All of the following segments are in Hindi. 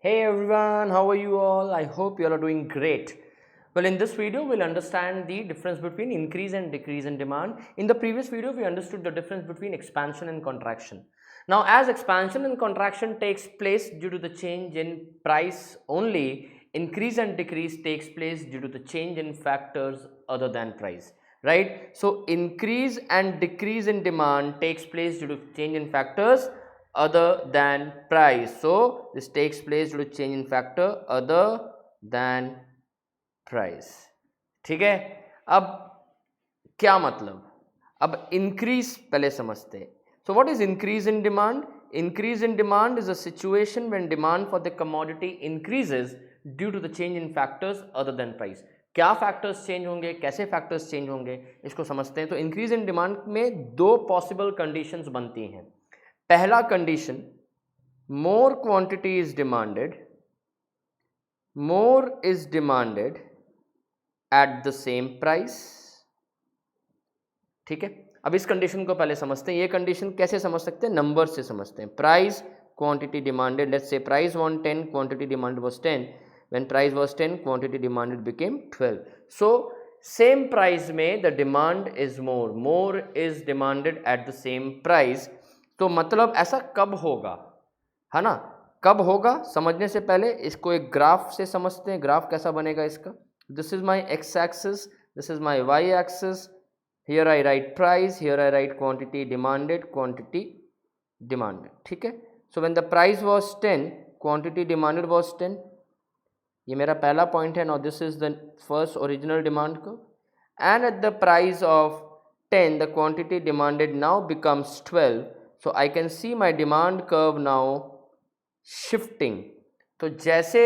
Hey everyone, how are you all? I hope you all are doing great. Well, in this video, we'll understand the difference between increase and decrease in demand. In the previous video, we understood the difference between expansion and contraction. Now, as expansion and contraction takes place due to the change in price only, increase and decrease takes place due to the change in factors other than price, right? So, increase and decrease in demand takes place due to change in factors other than price. So this takes place due to change in factor other than price. ठीक है, अब क्या मतलब, अब इंक्रीज पहले समझते हैं. So what is increase in demand? Increase in demand is a situation when demand for the commodity increases due to the change in factors other than price. क्या फैक्टर्स चेंज होंगे, कैसे फैक्टर्स चेंज होंगे, इसको समझते हैं. तो इंक्रीज इन डिमांड में दो पॉसिबल कंडीशंस बनती हैं. पहला condition, more quantity is demanded, more is demanded at the same price. ठीक है, अब इस कंडीशन को पहले समझते हैं. ये कंडीशन कैसे समझ सकते हैं, नंबर से समझते हैं. Price quantity demanded, let's say price was 10, quantity demanded was 10. When price was 10, quantity demanded became 12. So same price में the demand is more is demanded at the same price. तो मतलब ऐसा कब होगा, है ना, कब होगा समझने से पहले इसको एक ग्राफ से समझते हैं. ग्राफ कैसा बनेगा इसका, this is my x axis, this is my y axis. Here I write price, here I write quantity demanded. ठीक है, so when the price was 10, quantity demanded was 10. ये मेरा पहला पॉइंट है. Now this is the first original demand को, and at the price of 10 the quantity demanded now becomes 12. So I can see my demand curve now shifting. तो जैसे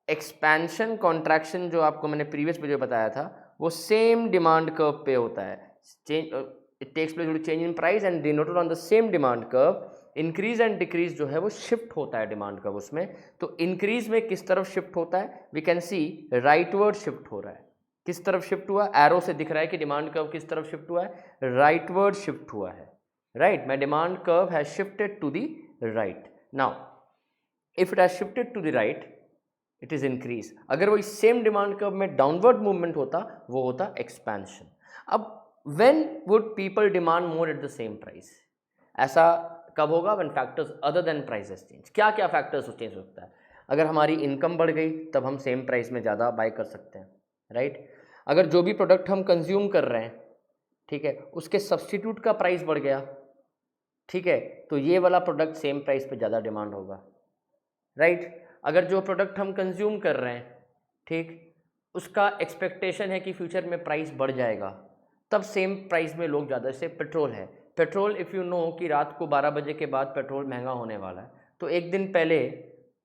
एक्सपेंशन कॉन्ट्रैक्शन जो आपको मैंने प्रीवियस वीडियो बताया था, वो सेम डिमांड कर्व पे होता है. Change it takes place due to change in price and denoted on the same demand curve. Increase and decrease जो है वो शिफ्ट होता है डिमांड कर्व उसमें. तो इंक्रीज में किस तरफ शिफ्ट होता है, we can see rightward shift हो रहा है. किस तरफ शिफ्ट हुआ, एरो से दिख रहा है कि डिमांड कर्व किस तरफ शिफ्ट हुआ है, राइटवर्ड शिफ्ट हुआ है. Right, my demand curve has shifted to the right. Now if it has shifted to the right, it is increase. अगर वो इस सेम डिमांड कर्व में डाउनवर्ड मूवमेंट होता, वो होता एक्सपेंशन. अब when would people demand more at the same price, ऐसा कब होगा, when factors other than prices change. क्या क्या फैक्टर्स चेंज होता है, अगर हमारी इनकम बढ़ गई तब हम सेम प्राइस में ज़्यादा बाय कर सकते हैं. राइट, अगर जो भी प्रोडक्ट हम कंज्यूम कर रहे हैं, ठीक है, उसके सब्सटीट्यूट का प्राइस बढ़ गया, ठीक है, तो ये वाला प्रोडक्ट सेम प्राइस पे ज़्यादा डिमांड होगा. राइट, अगर जो प्रोडक्ट हम कंज्यूम कर रहे हैं, ठीक, उसका एक्सपेक्टेशन है कि फ्यूचर में प्राइस बढ़ जाएगा, तब सेम प्राइस में लोग ज़्यादा. जैसे पेट्रोल है, पेट्रोल इफ़ यू नो कि रात को 12 बजे के बाद पेट्रोल महंगा होने वाला है, तो एक दिन पहले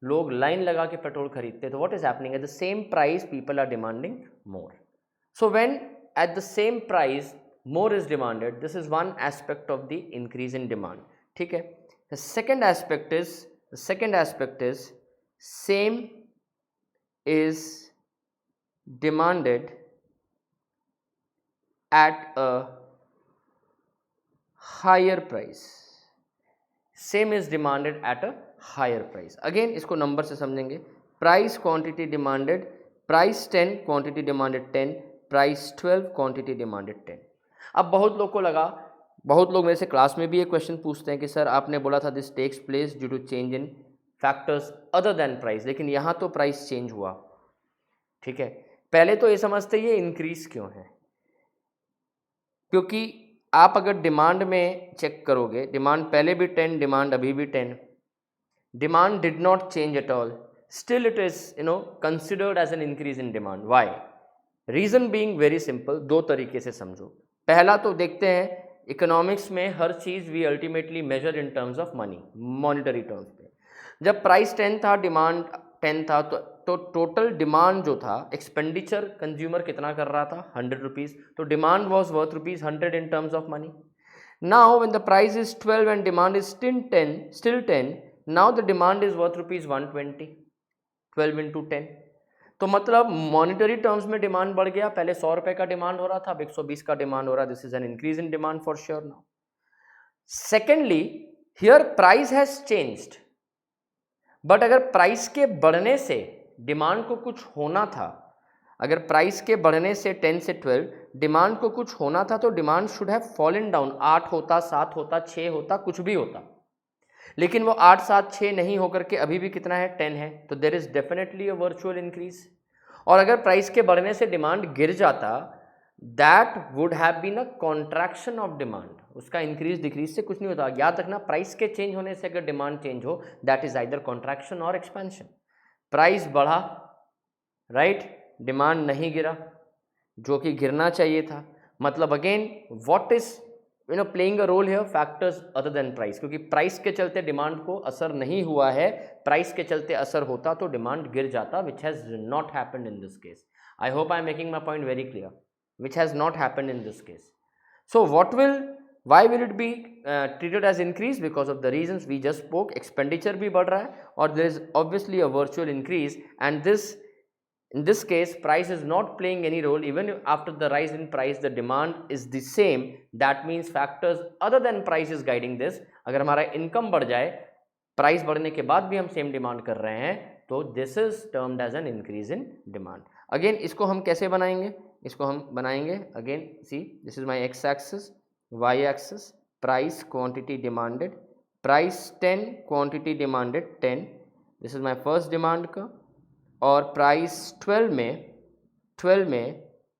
लोग लाइन लगा के पेट्रोल खरीदते हैं. तो what is happening, at the same price people are demanding more. So when at the same price more is demanded, this is one aspect of the increase in demand. ठीक है, the second aspect is same is demanded at a higher price. Same is demanded at a higher price. Again इसको नंबर से समझेंगे. Price quantity demanded, price 10, quantity demanded 10, price 12, quantity demanded 10. अब बहुत लोग मेरे से क्लास में भी ये क्वेश्चन पूछते हैं कि सर आपने बोला था this takes place due to change in factors other than price, लेकिन यहाँ तो प्राइस चेंज हुआ. ठीक है, पहले तो ये समझते ये इंक्रीज क्यों है, क्योंकि आप अगर डिमांड में चेक करोगे, डिमांड पहले भी 10, डिमांड अभी भी 10, demand did not change at all, still it is considered as an increase in demand. Why, reason being very simple. दो तरीके से समझो. पहला तो देखते हैं, इकोनॉमिक्स में हर चीज we ultimately measure in terms of money, monetary terms पे. जब प्राइस 10 था, डिमांड 10 था, तो टोटल डिमांड जो था, एक्सपेंडिचर कंज्यूमर कितना कर रहा था, 100 रुपीज़, तो demand was worth ₹100 in terms of money. Now when the price is 12 and demand is still 10, now the demand is worth ₹120, 12 into 10. तो मतलब मॉनिटरी टर्म्स में डिमांड बढ़ गया. पहले 100 रुपये का डिमांड हो रहा था, अब 120 का डिमांड हो रहा है. This is an increase in demand for sure. Now secondly, here price has changed, but अगर प्राइस के बढ़ने से डिमांड को कुछ होना था, अगर प्राइस के बढ़ने से 10 से 12 डिमांड को कुछ होना था तो demand should have fallen down, 8 होता, 7 होता, 6 होता, कुछ भी होता, लेकिन वो 8, 7, 6 नहीं होकर के अभी भी कितना है, 10 है, तो there is definitely a virtual increase. और अगर प्राइस के बढ़ने से डिमांड गिर जाता, that would have been a contraction of demand, उसका इंक्रीज डिक्रीज से कुछ नहीं होता। याद रखना, प्राइस के चेंज होने से अगर डिमांड चेंज हो, दैट इज आइदर कॉन्ट्रैक्शन और एक्सपेंशन। प्राइस बढ़ा, राइट, डिमांड नहीं गिरा, जो कि गिरना चाहिए था। मतलब again what is playing a role here, factors other than price, क्योंकि प्राइस के चलते डिमांड को असर नहीं हुआ है, प्राइस के चलते असर होता तो डिमांड गिर जाता, which has not happened in this case. I hope I am making my point very clear, which has not happened in this case. So why will it be treated as increase? Because of the reasons we just spoke, expenditure भी बढ़ रहा है और there is obviously a virtual increase, and in this case price is not playing any role. Even after the rise in price the demand is the same, that means factors other than price is guiding this. अगर हमारा income बढ़ जाए, प्राइस बढ़ने के बाद भी हम सेम डिमांड कर रहे हैं, तो this is termed as an increase in demand. Again इसको हम कैसे बनाएंगे, इसको हम बनाएंगे again, see this is my x axis, y axis, price quantity demanded, price 10, quantity demanded 10, this is my first demand का, और प्राइस 12 में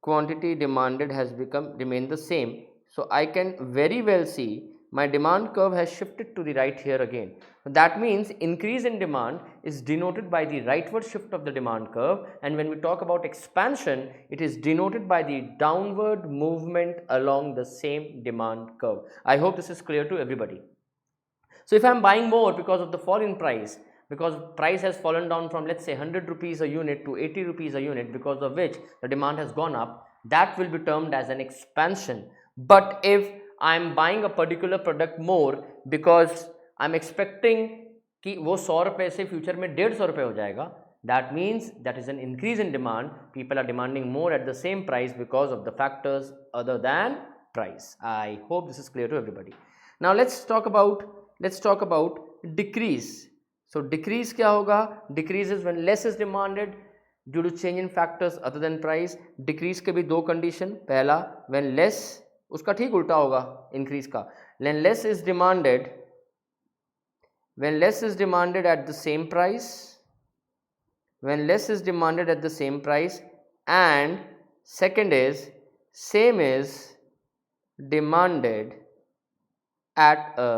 quantity demanded has become remain the same, so I can very well see my demand curve has shifted to the right here again. That means increase in demand is denoted by the rightward shift of the demand curve, and when we talk about expansion, it is denoted by the downward movement along the same demand curve. I hope this is clear to everybody. So if I am buying more because of the fall in price, because price has fallen down from, let's say, 100 rupees a unit to 80 rupees a unit, because of which the demand has gone up, that will be termed as an expansion. But if I am buying a particular product more because I am expecting कि वो 100 रुपये से फ्यूचर में 150 रुपये हो जाएगा, that means that is an increase in demand. People are demanding more at the same price because of the factors other than price. I hope this is clear to everybody. Now let's talk about decrease. So decrease क्या होगा? Decrease is when less is demanded due to change in factors other than price. Decrease के भी दो condition, पहला when less, उसका ठीक उल्टा होगा increase का, when less is demanded at the same price, when less is demanded at the same price, and second is same is demanded at a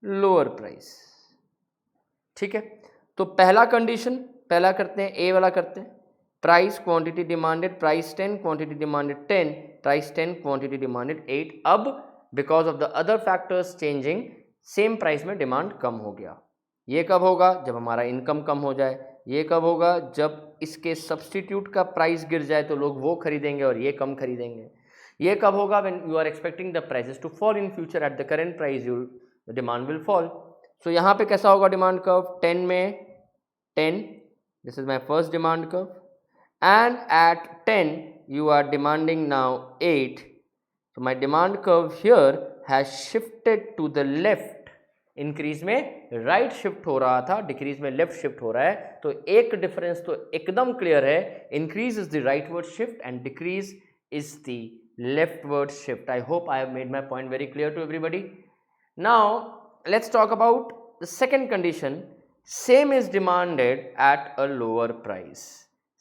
lower price. ठीक है, तो पहला कंडीशन, पहला करते हैं, ए वाला करते हैं, price quantity demanded, price 10, quantity demanded 10, price 10, quantity demanded 8. अब because of the other factors changing, same price में डिमांड कम हो गया. ये कब होगा? जब हमारा इनकम कम हो जाए. ये कब होगा? जब इसके सब्सटीट्यूट का प्राइस गिर जाए तो लोग वो खरीदेंगे और ये कम खरीदेंगे. ये कब होगा? When you are expecting the prices to fall in future at the current price, the demand will fall. So यहाँ पे कैसा होगा डिमांड कर्व? 10 में 10, this is my first demand curve, and at 10 you are demanding now 8. So my demand curve here has shifted to the left. Increase में राइट शिफ्ट हो रहा था, डिक्रीज में लेफ्ट शिफ्ट हो रहा है. तो एक डिफरेंस तो एकदम क्लियर है, increase is the rightward shift and decrease is the leftward shift. I hope I have made my point very clear to everybody. Now let's talk about the second condition. Same is demanded at a lower price.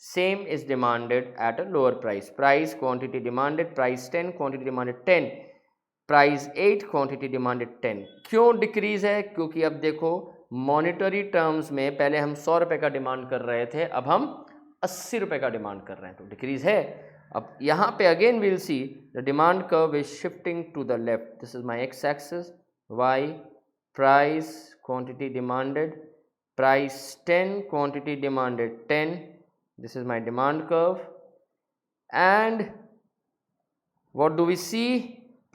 Same is demanded at a lower price. Price quantity demanded, price 10, quantity demanded 10, price 8, quantity demanded 10. क्यों डिक्रीज है? क्योंकि अब देखो मॉनिटरी टर्म्स में पहले हम 100 रुपये का डिमांड कर रहे थे, अब हम 80 रुपये का डिमांड कर रहे हैं, तो डिक्रीज है. अब यहाँ पे again will see the demand curve is shifting to the left. This is my x axis, y, price quantity demanded, price 10, quantity demanded 10. This is my demand curve, and what do we see?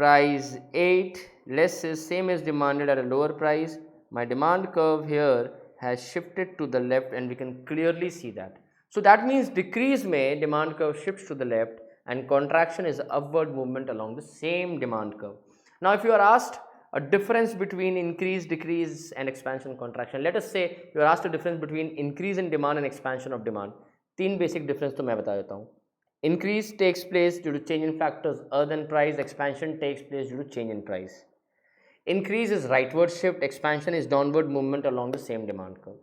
Price 8, less is same is demanded at a lower price. My demand curve here has shifted to the left, and we can clearly see that. So that means decrease में demand curve shifts to the left and contraction is upward movement along the same demand curve. Now if you are asked a difference between increase, decrease and expansion, contraction. Let us say you are asked a difference between increase in demand and expansion of demand. तीन basic difference तो मैं बता देता हूँ. Increase takes place due to change in factors other than price. Expansion takes place due to change in price. Increase is rightward shift, expansion is downward movement along the same demand curve.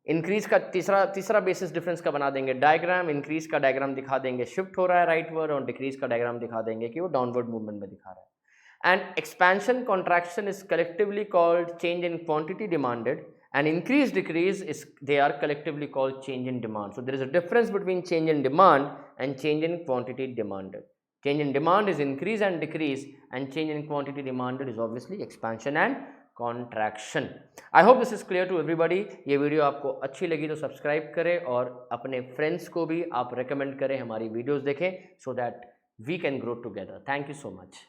Increase का तीसरा बेसिस डिफरेंस का बना देंगे डायग्राम. इंक्रीज का डायग्राम दिखा देंगे शिफ्ट हो रहा है राइटवर्ड, और डिक्रीज का डायग्राम दिखा देंगे कि वो डाउनवर्ड मूवमेंट में दिखा रहा है. And expansion contraction is collectively called change in quantity demanded, and increase decrease is they are collectively called change in demand. So there is a difference between change in demand and change in quantity demanded. Change in demand is increase and decrease, and change in quantity demanded is obviously expansion and contraction. I hope this is clear to everybody. ये वीडियो आपको अच्छी लगी तो सब्सक्राइब करें और अपने फ्रेंड्स को भी आप रेकमेंड करें हमारी वीडियोस देखें, so that we can grow together. Thank you so much.